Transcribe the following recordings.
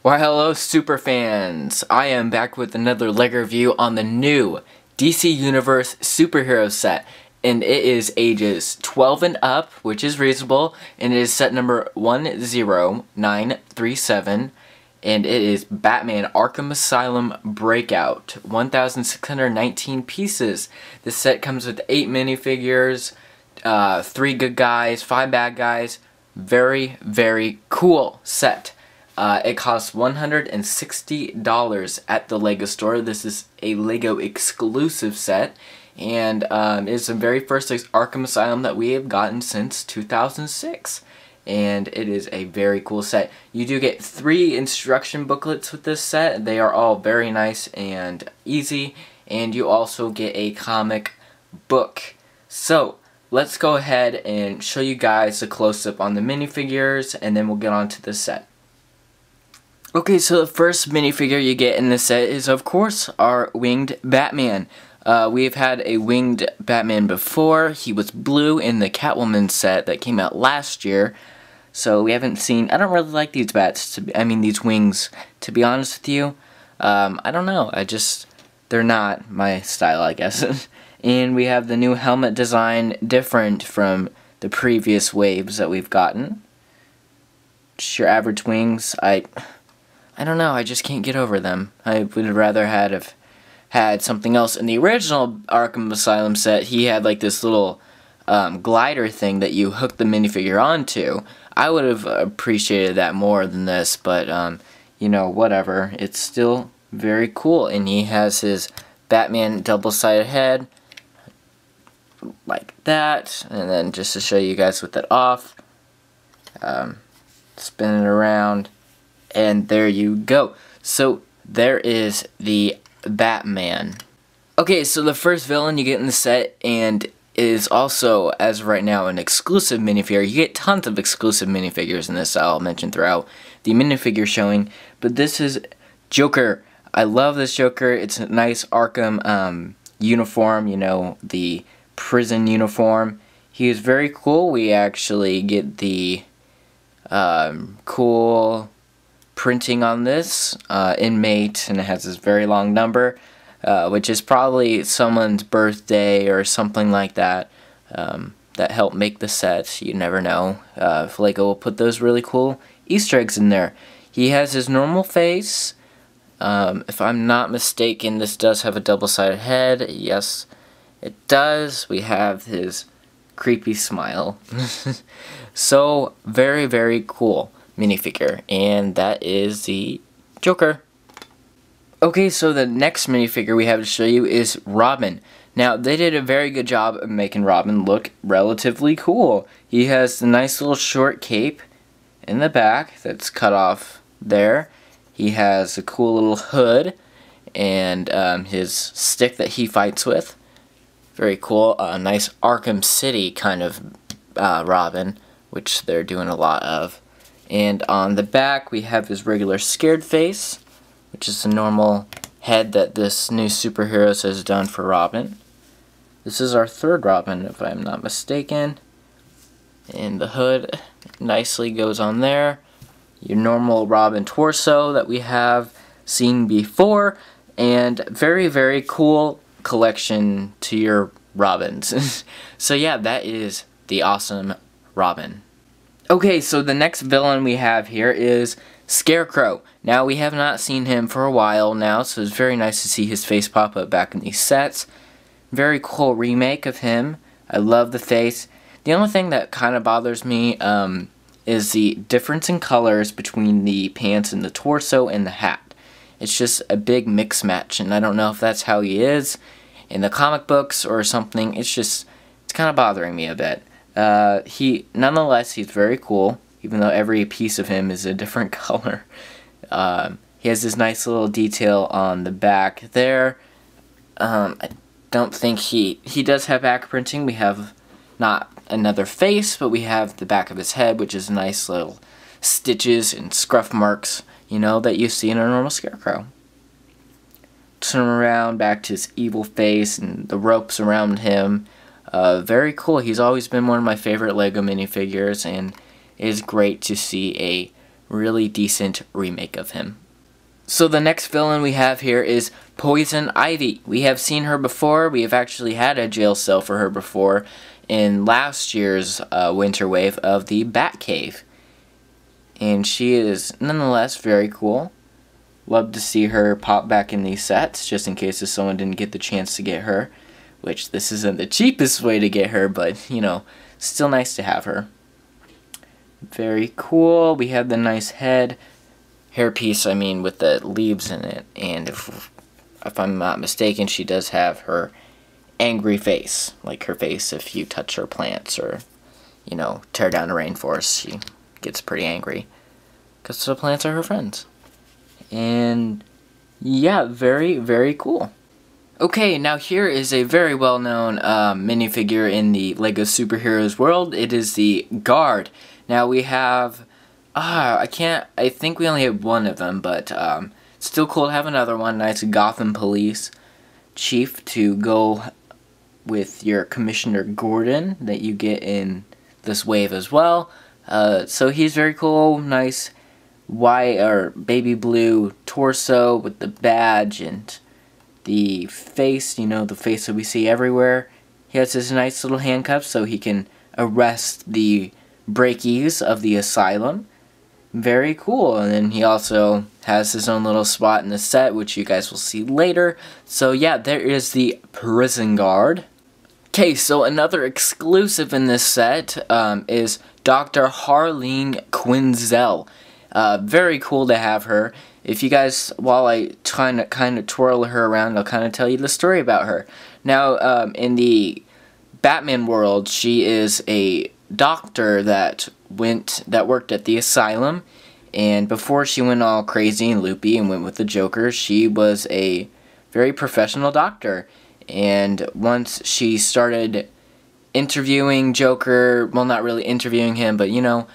Well, hello super fans! I am back with another LEGO review on the new DC Universe superhero set, and it is ages 12 and up, which is reasonable, and it is set number 10937, and it is Batman Arkham Asylum Breakout, 1,619 pieces. This set comes with 8 minifigures, 3 good guys, 5 bad guys. Very, very cool set. It costs $160 at the LEGO store. This is a LEGO exclusive set, and it's the very first Arkham Asylum that we have gotten since 2006. And it is a very cool set. You do get 3 instruction booklets with this set. They are all very nice and easy, and you also get a comic book. So let's go ahead and show you guys a close-up on the minifigures, and then we'll get on to the set. Okay, so the first minifigure you get in the set is, of course, our winged Batman. We have had a winged Batman before. He was blue in the Catwoman set that came out last year. So we haven't seen... I don't really like these these wings, to be honest with you. I don't know. They're not my style, I guess. And we have the new helmet design, different from the previous waves that we've gotten. Just your average wings. I don't know, I just can't get over them. I would rather have had something else. In the original Arkham Asylum set, he had like this little glider thing that you hook the minifigure onto. I would have appreciated that more than this, but you know, whatever. It's still very cool, and he has his Batman double-sided head like that, and then just to show you guys with that off, spin it around. And there you go. So there is the Batman. Okay, so the first villain you get in the set, and is also, as of right now, an exclusive minifigure. You get tons of exclusive minifigures in this, I'll mention throughout the minifigure showing. But this is Joker. I love this Joker. It's a nice Arkham uniform, you know, the prison uniform. He is very cool. We actually get the cool printing on this, inmate, and it has this very long number, which is probably someone's birthday or something like that, that helped make the set. You never know if LEGO will put those really cool Easter eggs in there. He has his normal face. If I'm not mistaken, this does have a double-sided head. Yes, it does. We have his creepy smile. So, very, very cool minifigure, and that is the Joker. Okay, so the next minifigure we have to show you is Robin. Now, they did a very good job of making Robin look relatively cool. He has the nice little short cape in the back that's cut off there. He has a cool little hood and his stick that he fights with. Very cool. A nice Arkham City kind of Robin, which they're doing a lot of. And on the back, we have his regular scared face, which is the normal head that this new superheroes has done for Robin. This is our third Robin, if I'm not mistaken. And the hood nicely goes on there. Your normal Robin torso that we have seen before. And very, very cool collection to your Robins. So yeah, that is the awesome Robin. Okay, so the next villain we have here is Scarecrow. Now, we have not seen him for a while now, so it's very nice to see his face pop up back in these sets. Very cool remake of him. I love the face. The only thing that kind of bothers me is the difference in colors between the pants and the torso and the hat. It's just a big mix match, and I don't know if that's how he is in the comic books or something. It's kind of bothering me a bit. Nonetheless, he's very cool, even though every piece of him is a different color. He has this nice little detail on the back there. I don't think he does have back printing. We have not another face, but we have the back of his head, which is nice little stitches and scruff marks, you know, that you see in a normal Scarecrow. Turn him around back to his evil face and the ropes around him. Very cool. He's always been one of my favorite LEGO minifigures, and it is great to see a really decent remake of him. So the next villain we have here is Poison Ivy. We have seen her before. We have actually had a jail cell for her before in last year's winter wave of the Batcave. And she is nonetheless very cool. Love to see her pop back in these sets, just in case if someone didn't get the chance to get her. Which this isn't the cheapest way to get her, but, you know, still nice to have her. Very cool. We have the nice hairpiece, I mean, with the leaves in it. And if I'm not mistaken, she does have her angry face. Like her face if you touch her plants or, you know, tear down a rainforest. She gets pretty angry. Because the plants are her friends. And, yeah, very, very cool. Okay, now here is a very well-known minifigure in the LEGO Superheroes world. It is the Guard. Now we have... I think we only have one of them, but it's still cool to have another one. Nice Gotham Police Chief to go with your Commissioner Gordon that you get in this wave as well. So he's very cool. Nice white or baby blue torso with the badge and the face, you know, the face that we see everywhere. He has his nice little handcuffs so he can arrest the breakies of the asylum. Very cool. And then he also has his own little spot in the set, which you guys will see later. So yeah, there is the prison guard. Okay, so another exclusive in this set is Dr. Harleen Quinzel. Very cool to have her. If you guys, while I kind of twirl her around, I'll kind of tell you the story about her. Now, in the Batman world, she is a doctor that worked at the asylum, and before she went all crazy and loopy and went with the Joker, she was a very professional doctor. And once she started interviewing Joker, well, not really interviewing him, but you know,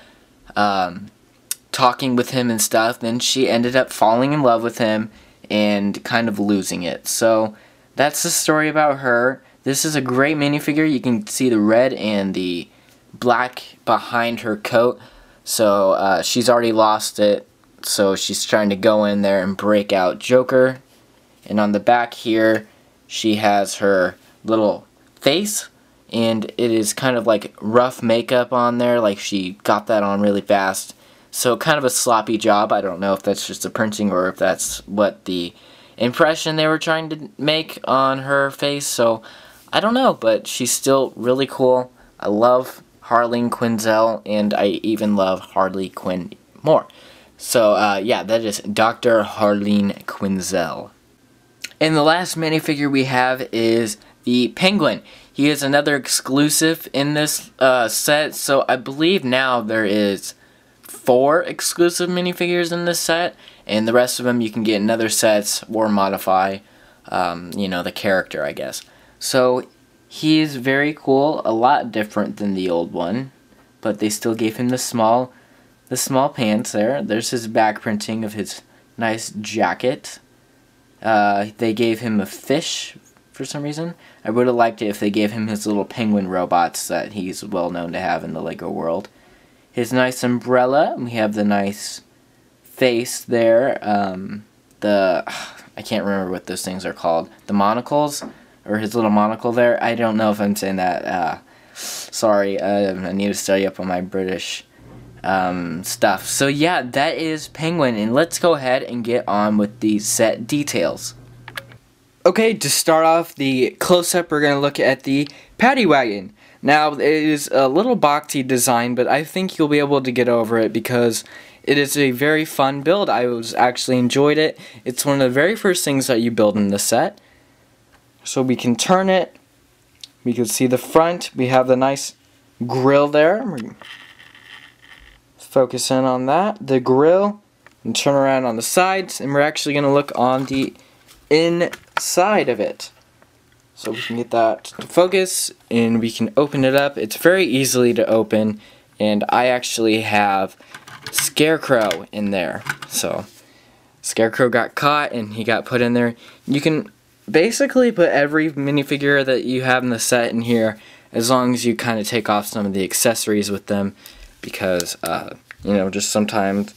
talking with him and stuff, then she ended up falling in love with him and kind of losing it. So that's the story about her. This is a great minifigure. You can see the red and the black behind her coat. So she's already lost it. So she's trying to go in there and break out Joker. And on the back here, she has her little face. And it is kind of like rough makeup on there. Like she got that on really fast. So kind of a sloppy job. I don't know if that's just the printing or if that's what the impression they were trying to make on her face. So I don't know, but she's still really cool. I love Harleen Quinzel, and I even love Harley Quinn more. So yeah, that is Dr. Harleen Quinzel. And the last minifigure we have is the Penguin. He is another exclusive in this set. So I believe now there is 4 exclusive minifigures in this set, and the rest of them you can get in other sets or modify, you know, the character, I guess. So he's very cool, a lot different than the old one, but they still gave him the small pants there. There's his back printing of his nice jacket. They gave him a fish for some reason. I would have liked it if they gave him his little penguin robots that he's well known to have in the LEGO world. His nice umbrella. We have the nice face there. I can't remember what those things are called. The monocles, or his little monocle there. I don't know if I'm saying that. Sorry, I need to study up on my British stuff. So yeah, that is Penguin, and let's go ahead and get on with the set details. Okay, to start off the close-up, we're going to look at the Paddy Wagon. Now, it is a little boxy design, but I think you'll be able to get over it because it is a very fun build. I actually enjoyed it. It's one of the very first things that you build in the set. So we can turn it. We can see the front. We have the nice grill there. Focus in on that. The grill. And turn around on the sides. And we're actually going to look on the inside of it. So we can get that to focus, and we can open it up. It's very easily to open, and I actually have Scarecrow in there. So Scarecrow got caught, and he got put in there. You can basically put every minifigure that you have in the set in here, as long as you kind of take off some of the accessories with them, because, you know, just sometimes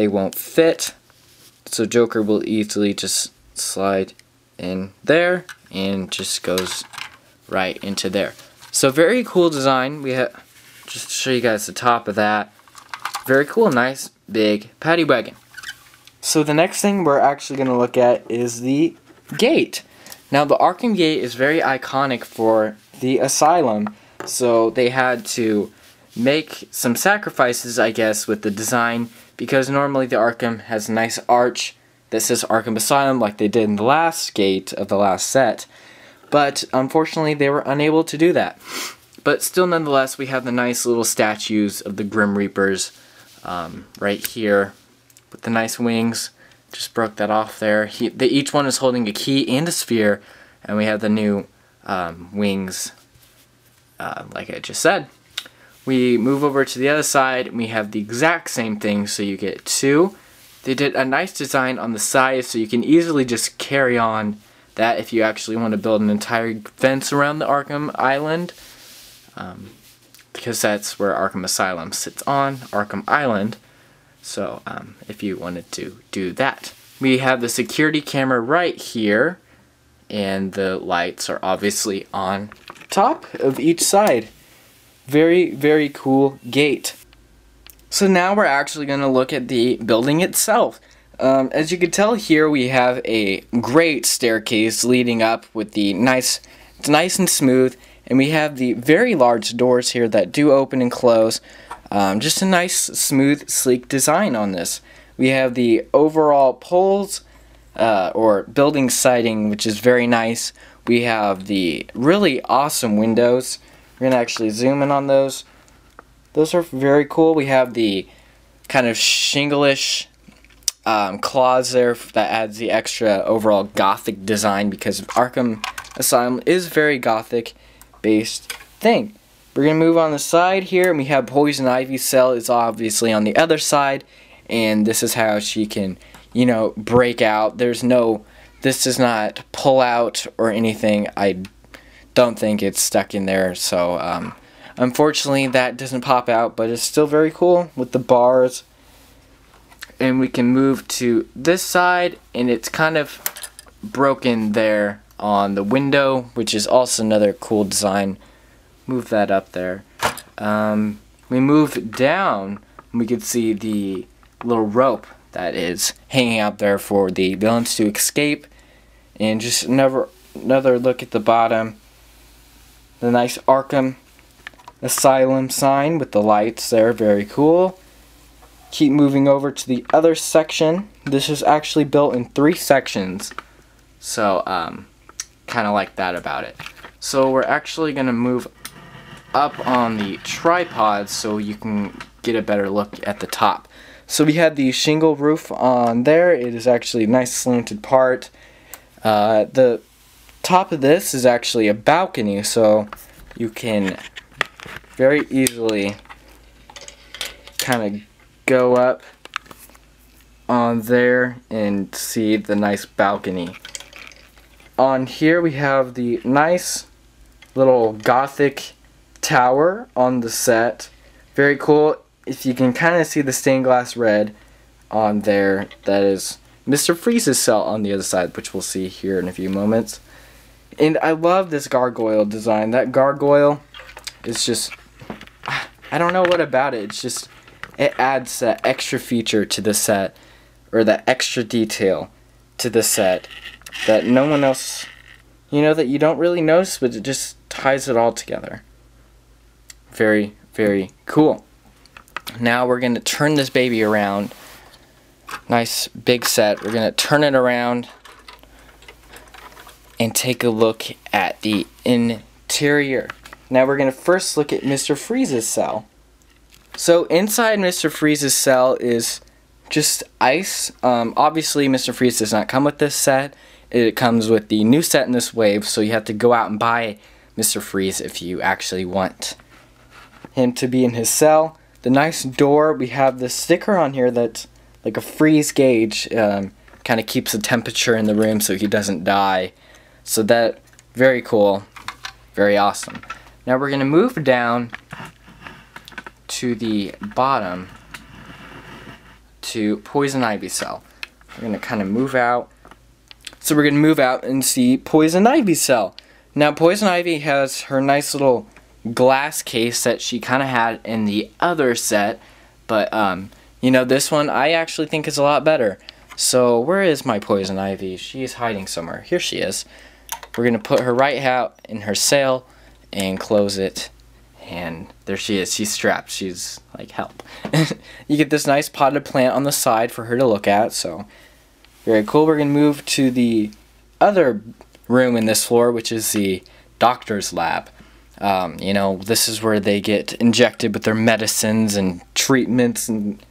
they won't fit. So Joker will easily just slide in there and just goes right into there. So very cool design. We have, just to show you guys the top of that. Very cool, nice big Paddy Wagon. So the next thing we're actually going to look at is the gate. Now the Arkham gate is very iconic for the asylum, so they had to make some sacrifices, I guess, with the design, because normally the Arkham has a nice arch that says Arkham Asylum like they did in the last gate of the last set, but unfortunately they were unable to do that. But still, nonetheless, we have the nice little statues of the Grim Reapers right here with the nice wings. Just broke that off there. Each one is holding a key and a sphere, and we have the new wings, like I just said. We move over to the other side, and we have the exact same thing, so you get two. They did a nice design on the side, so you can easily just carry on that if you actually want to build an entire fence around the Arkham Island, because that's where Arkham Asylum sits on, Arkham Island. So if you wanted to do that. We have the security camera right here, and the lights are obviously on top of each side. Very, very cool gate. So now we're actually going to look at the building itself. As you can tell here, we have a great staircase leading up with the it's nice and smooth, and we have the very large doors here that do open and close. Just a nice, smooth, sleek design on this. We have the overall poles, or building siding, which is very nice. We have the really awesome windows. We're going to actually zoom in on those. Those are very cool. We have the kind of shingle-ish claws there that adds the extra overall Gothic design, because Arkham Asylum is a very Gothic-based thing. We're going to move on the side here, and we have Poison Ivy's cell is obviously on the other side, and this is how she can, you know, break out. This does not pull out or anything. I don't think it's stuck in there, so unfortunately that doesn't pop out, but it's still very cool with the bars. And we can move to this side, and it's kind of broken there on the window, which is also another cool design. Move that up there. We move down, and we can see the little rope that is hanging out there for the villains to escape. And just another look at the bottom. The nice Arkham Asylum sign with the lights there, very cool. Keep moving over to the other section. This is actually built in 3 sections, so kind of like that about it. So we're actually going to move up on the tripod so you can get a better look at the top. So we have the shingle roof on there. It is actually a nice slanted part. The top of this is actually a balcony, so you can very easily kind of go up on there and see the nice balcony. On here we have the nice little Gothic Tower on the set. Very cool. If you can kind of see the stained glass red on there, that is Mr. Freeze's cell on the other side, which we'll see here in a few moments. And I love this gargoyle design. That gargoyle is just, I don't know what about it. It's just, it adds that extra feature to the set, or that extra detail to the set that no one else, you know, that you don't really notice, but it just ties it all together. Very, very cool. Now we're going to turn this baby around. Nice big set. We're going to turn it around and take a look at the interior. Now we're going to first look at Mr. Freeze's cell. So inside Mr. Freeze's cell is just ice. Obviously Mr. Freeze does not come with this set. It comes with the new set in this wave, so you have to go out and buy Mr. Freeze if you actually want him to be in his cell. The nice door, we have this sticker on here that's like a freeze gauge, kind of keeps the temperature in the room so he doesn't die. So that, very cool, very awesome. Now we're going to move down to the bottom to Poison Ivy's cell. We're going to kind of move out. So we're going to move out and see Poison Ivy's cell. Now Poison Ivy has her nice little glass case that she kind of had in the other set. But, you know, this one I actually think is a lot better. So where is my Poison Ivy? She's hiding somewhere. Here she is. We're going to put her right out in her cell and close it. And there she is. She's strapped. She's like, help. You get this nice potted plant on the side for her to look at. So very cool. We're going to move to the other room in this floor, which is the doctor's lab. You know, this is where they get injected with their medicines and treatments and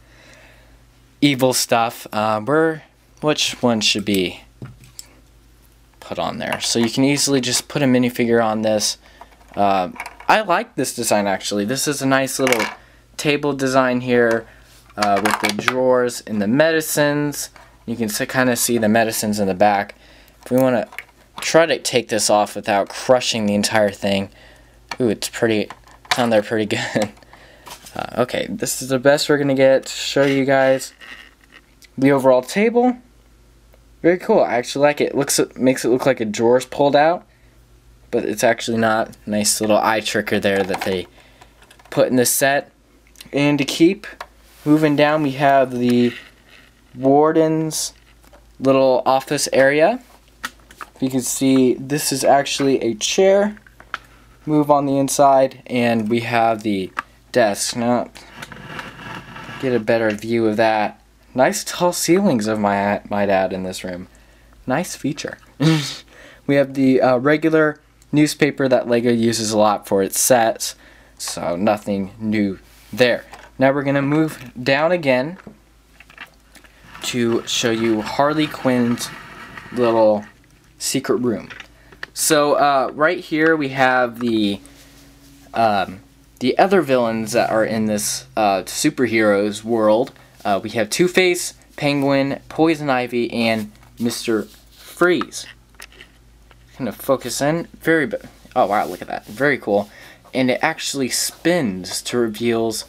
evil stuff. Which one should be put on there? So you can easily just put a minifigure on this. I like this design actually. This is a nice little table design here with the drawers and the medicines. You can kind of see the medicines in the back. If we want to try to take this off without crushing the entire thing. Ooh, it's on there pretty good. Okay, this is the best we're going to get to show you guys the overall table. Very cool. I actually like it. Makes it look like a drawer's pulled out. But it's actually not. Nice little eye tricker there that they put in the set. And to keep moving down, we have the warden's little office area. You can see this is actually a chair. Move on the inside, and we have the desk. Now, get a better view of that. Nice tall ceilings of might add in this room. Nice feature. We have the regular newspaper that LEGO uses a lot for its sets, so nothing new there. Now we're going to move down again to show you Harley Quinn's little secret room. So right here we have the other villains that are in this superheroes world. We have Two-Face, Penguin, Poison Ivy, and Mr. Freeze. Kind of focus in. Oh wow, look at that. Very cool. And it actually spins to reveals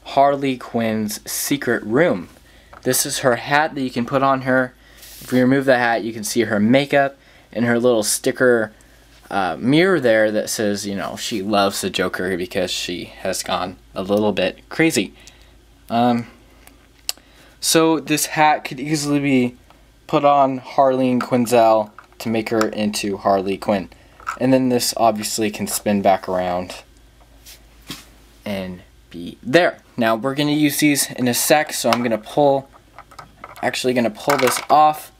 Harley Quinn's secret room. This is her hat that you can put on her. If we remove the hat, you can see her makeup and her little sticker mirror there that says, you know, she loves the Joker because she has gone a little bit crazy. So this hat could easily be put on Harleen Quinzel to make her into Harley Quinn. And then this obviously can spin back around and be there. Now we're going to use these in a sec, so I'm going to pull this off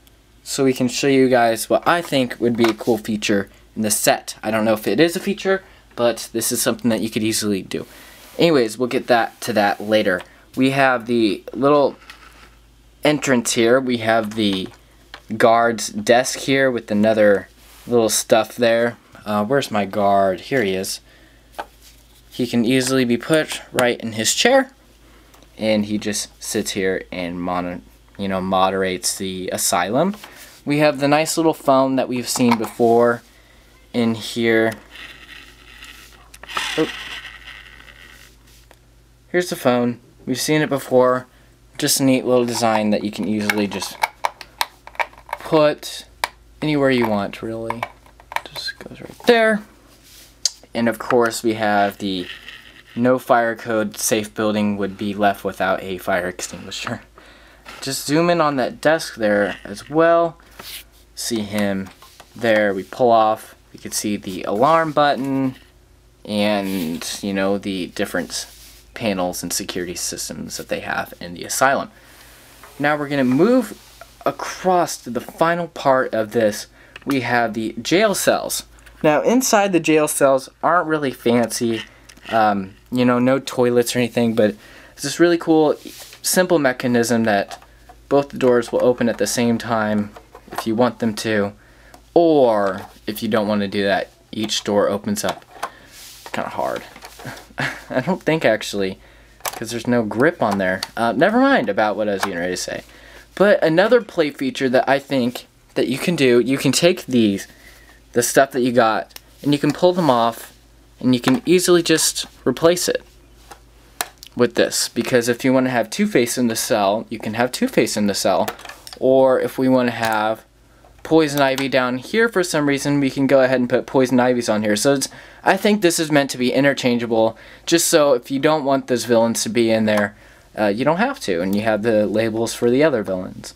so we can show you guys what I think would be a cool feature in the set. I don't know if it is a feature, but this is something that you could easily do. Anyways, we'll get to that later. We have the little entrance here. We have the guard's desk here with another little stuff there. Where's my guard? Here he is. He can easily be put right in his chair, and he just sits here and moderates the asylum. We have the nice little phone that we've seen before in here. Oh. Here's the phone. We've seen it before. Just a neat little design that you can easily just put anywhere you want, really. Just goes right there. And of course we have the no fire code safe building would be left without a fire extinguisher. Just zoom in on that desk there as well. See him there. We pull off. We can see the alarm button and, you know, the different panels and security systems that they have in the asylum. Now we're going to move across to the final part of this. We have the jail cells. Now inside the jail cells aren't really fancy, you know, no toilets or anything, but it's this really cool simple mechanism that both the doors will open at the same time if you want them to, or if you don't want to do that, each door opens up. Kind of hard. I don't think actually, because there's no grip on there. Never mind about what I was getting ready to say. But another play feature that I think that you can do, you can take the stuff that you got, and you can pull them off, and you can easily just replace it. with this, because if you want to have Two-Face in the cell, you can have Two-Face in the cell. Or if we want to have Poison Ivy down here for some reason, we can go ahead and put Poison Ivy's on here. So I think this is meant to be interchangeable, just so if you don't want those villains to be in there, you don't have to, and you have the labels for the other villains.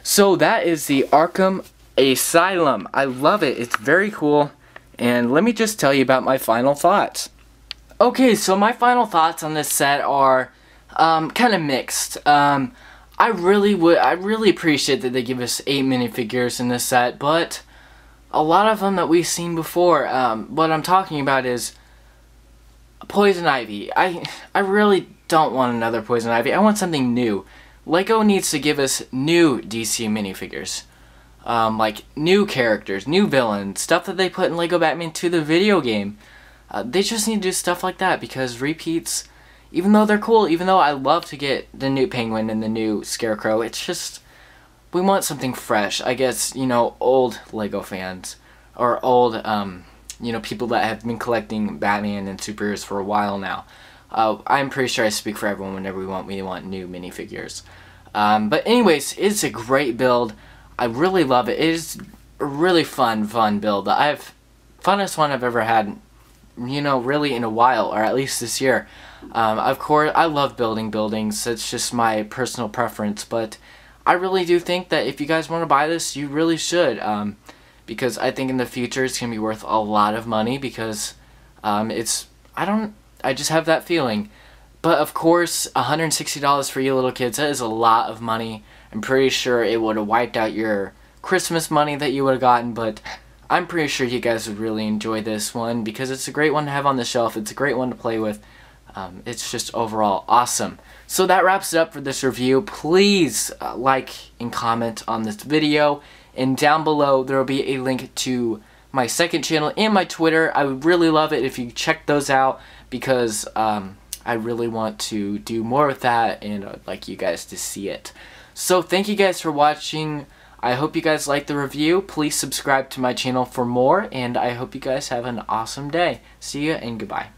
So that is the Arkham Asylum. I love it. It's very cool. And let me just tell you about my final thoughts. Okay, so my final thoughts on this set are kind of mixed. I really appreciate that they give us 8 minifigures in this set, but a lot of them that we've seen before. What I'm talking about is Poison Ivy. I really don't want another Poison Ivy. I want something new. Lego needs to give us new DC minifigures. Like new characters, new villains, stuff that they put in Lego Batman 2 the video game. They just need to do stuff like that, because repeats, even though they're cool, even though I love to get the new Penguin and the new Scarecrow, it's just, we want something fresh. I guess, you know, old Lego fans, or old, you know, people that have been collecting Batman and superheroes for a while now. I'm pretty sure I speak for everyone whenever we want new minifigures. But anyways, it's a great build. I really love it. It is a really fun build. Funnest one I've ever had, you know, really in a while, or at least this year. Of course, I love building buildings. It's just my personal preference, but I really do think that if you guys want to buy this, you really should, because I think in the future it's going to be worth a lot of money, because I just have that feeling. But of course, $160 for you little kids, that is a lot of money. I'm pretty sure it would have wiped out your Christmas money that you would have gotten, but I'm pretty sure you guys would really enjoy this one, because it's a great one to have on the shelf. It's a great one to play with. It's just overall awesome. So that wraps it up for this review. Please like and comment on this video, and down below there will be a link to my second channel and my Twitter. I would really love it if you check those out, because I really want to do more with that, and I'd like you guys to see it. So thank you guys for watching. I hope you guys liked the review. Please subscribe to my channel for more, and I hope you guys have an awesome day. See ya and goodbye.